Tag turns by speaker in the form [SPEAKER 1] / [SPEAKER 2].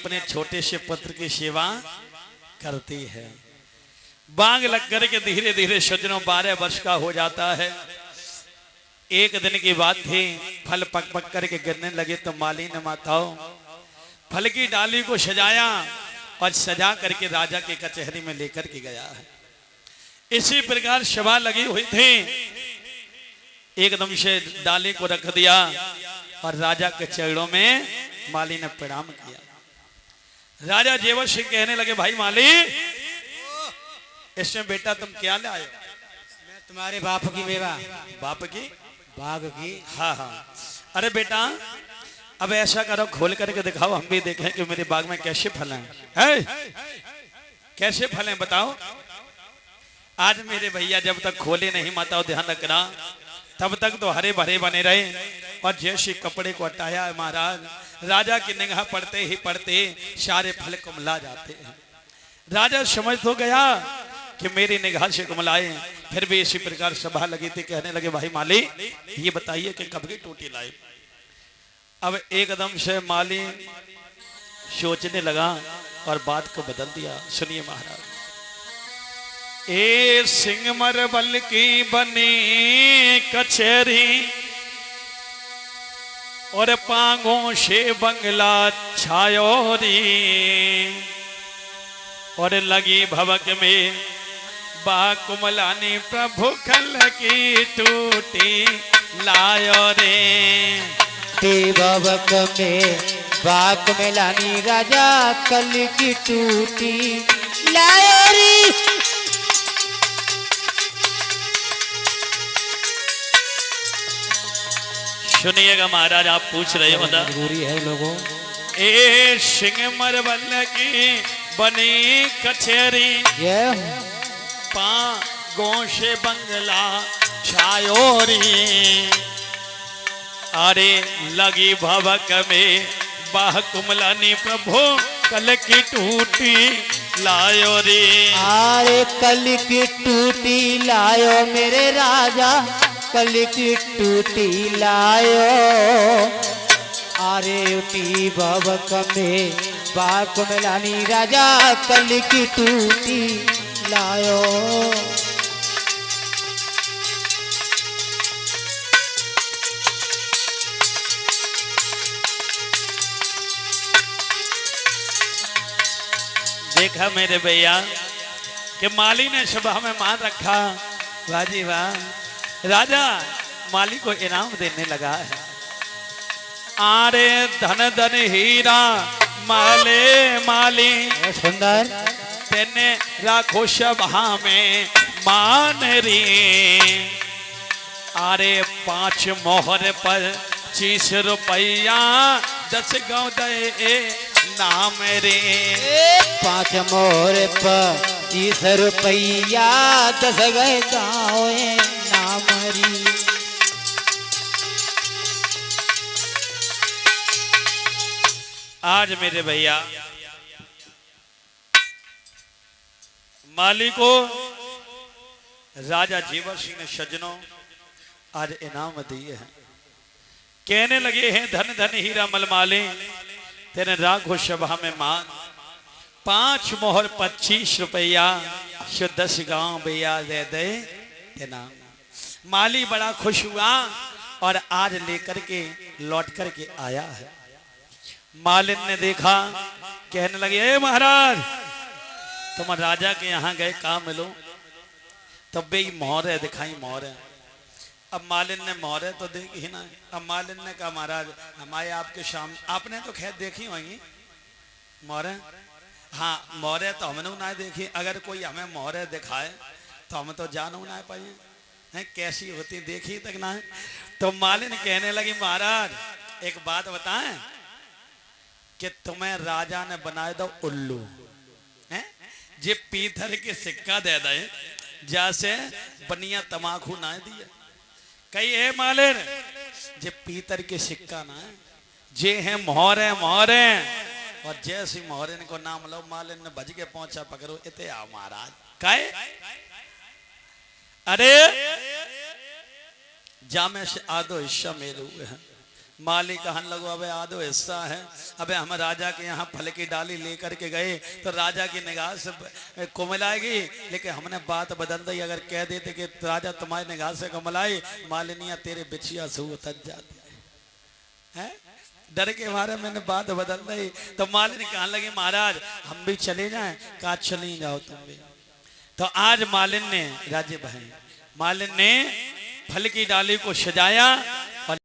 [SPEAKER 1] अपने छोटे से पुत्र की सेवा करती है। बांग लग करके धीरे धीरे सज्जनों 12 वर्ष का हो जाता है। एक दिन की बात थी, फल पक पक करके गिरने लगे तो माली ने माताओं फल की डाली को सजाया और सजा करके राजा की कचहरी में लेकर के गया है। इसी प्रकार सभा लगी हुई थी, एकदम से डाली को रख दिया और राजा के चरणों में माली ने प्रणाम किया। राजा जेवर सिंह कहने लगे, भाई माली, इसमें बेटा तुम क्या लाए?
[SPEAKER 2] मैं तुम्हारे बाप की बेवा।
[SPEAKER 1] बाप की?
[SPEAKER 2] बाघ की।
[SPEAKER 1] हाँ हाँ। अरे बेटा, अब ऐसा करो, खोल करके दिखाओ, हम भी देखें कि मेरे बाग में कैसे फल हैं। कैसे फल हैं बताओ। आज मेरे भैया जब तक खोले नहीं माताओं, ध्यान रखना, तब तक तो हरे भरे बने रहे और जैसे कपड़े को हटाया है महाराज, राजा की निगाह पड़ते ही पड़ते सारे फल कुमला जाते हैं। राजा समझ तो गया कि मेरी निगाह से कुमलाए, फिर भी इसी प्रकार सभा लगी थी। कहने लगे, भाई माली, ये बताइए कि कब की टूटी लाए? अब एकदम से माली सोचने लगा और बात को बदल दिया। सुनिए महाराज, ए सिंगमर बल की बनी कचहरी और पांगों से बंगला छायोरी और लगी भवक में बाकुमलानी प्रभु कल की टूटी लायो रे।
[SPEAKER 2] भवक में बाक में लानी राजा कल की टूटी लायो रे।
[SPEAKER 1] सुनिएगा महाराज, आप पूछ रहे हो ना,
[SPEAKER 2] जरूरी है लोगों।
[SPEAKER 1] ए सिंगमर बल की बनी कचहरी पांगों से बंगला छायोरी, अरे लगी भवक में बाह कुमलानी प्रभु कल की टूटी लायो रे।
[SPEAKER 2] अरे कल की टूटी लायो मेरे राजा, कल की टूटी लायो। अरे उठी भवक में बाक में लानी राजा कल की टूटी लायो।
[SPEAKER 1] देखा मेरे भैया कि माली ने सभा में मान रखा। वाह जी वाह, राजा माली को इनाम देने लगा है। आरे धन धन हीरा माले माली,
[SPEAKER 2] सुंदर
[SPEAKER 1] तेने राखो सभा में मान रे। अरे 5 मोहर पर 25 रुपया 10 गाँव दे नाम रे।
[SPEAKER 2] 5 मोहर पर 25 रुपया 10 गए गाँव नाम री।
[SPEAKER 1] आज मेरे भैया माली को राजा जेवर सिंह ने सज्जनों आज इनाम दिए हैं। कहने लगे हैं, धन धन हीरा मलमाले तेरे राघो सभा में मान, 5 मोहर 25 रुपया 10 गांव भैया दे दे इनाम। माली बड़ा खुश हुआ और आज लेकर के लौट करके आया है। मालिन ने देखा, कहने लगे, ए महाराज, तुम राजा के यहाँ गए, कहाँ मिलो? तब भी मोहर है दिखाई, मोहर है। अब मालिन ने मोहर तो देखी ही ना। अब मालिन ने कहा, महाराज हमारे आपके सामने, आपने तो खैर देखी होंगी मोहर। हाँ, मोहर तो हमने ना देखी, अगर कोई हमें मोहर दिखाए तो हम तो जानू ना पाए हैं कैसी होती, देखी तक ना है। तो मालिन कहने लगी, महाराज एक बात बताएं कि तुम्हें राजा ने बनाए दो उल्लू हैं, जे पीथर के सिक्का दे दे जैसे बनिया तमाकू ना दिए। कही है मालिन, जे पीतर के सिक्का ना जे है मोहरे मोहरे, और जैसी मोहरे को नाम लो, मालिन ने भज के पहुंचा, पकड़ो इते आओ महाराज। कहे अरे जामे से आधो हिस्सा मेरे हुए हैं, माली कहने लगो अबे आधो हिस्सा है, अबे हम राजा के यहाँ फल की डाली लेकर के गए तो राजा की निगाह से कोमलाएगी, लेकिन हमने बात बदल दी। अगर कह देते कि राजा तुम्हारी निगाह से कोमलाई, मालिनिया तेरे बिछिया से उतर जाती है। डर के मारे मैंने बात बदल दी। तो मालिनी कहने लगी महाराज हम भी चले जाएं। कहा चली जाओ तुम भी। तो आज मालिन ने राजे बहन मालिन ने फल की डाली को सजाया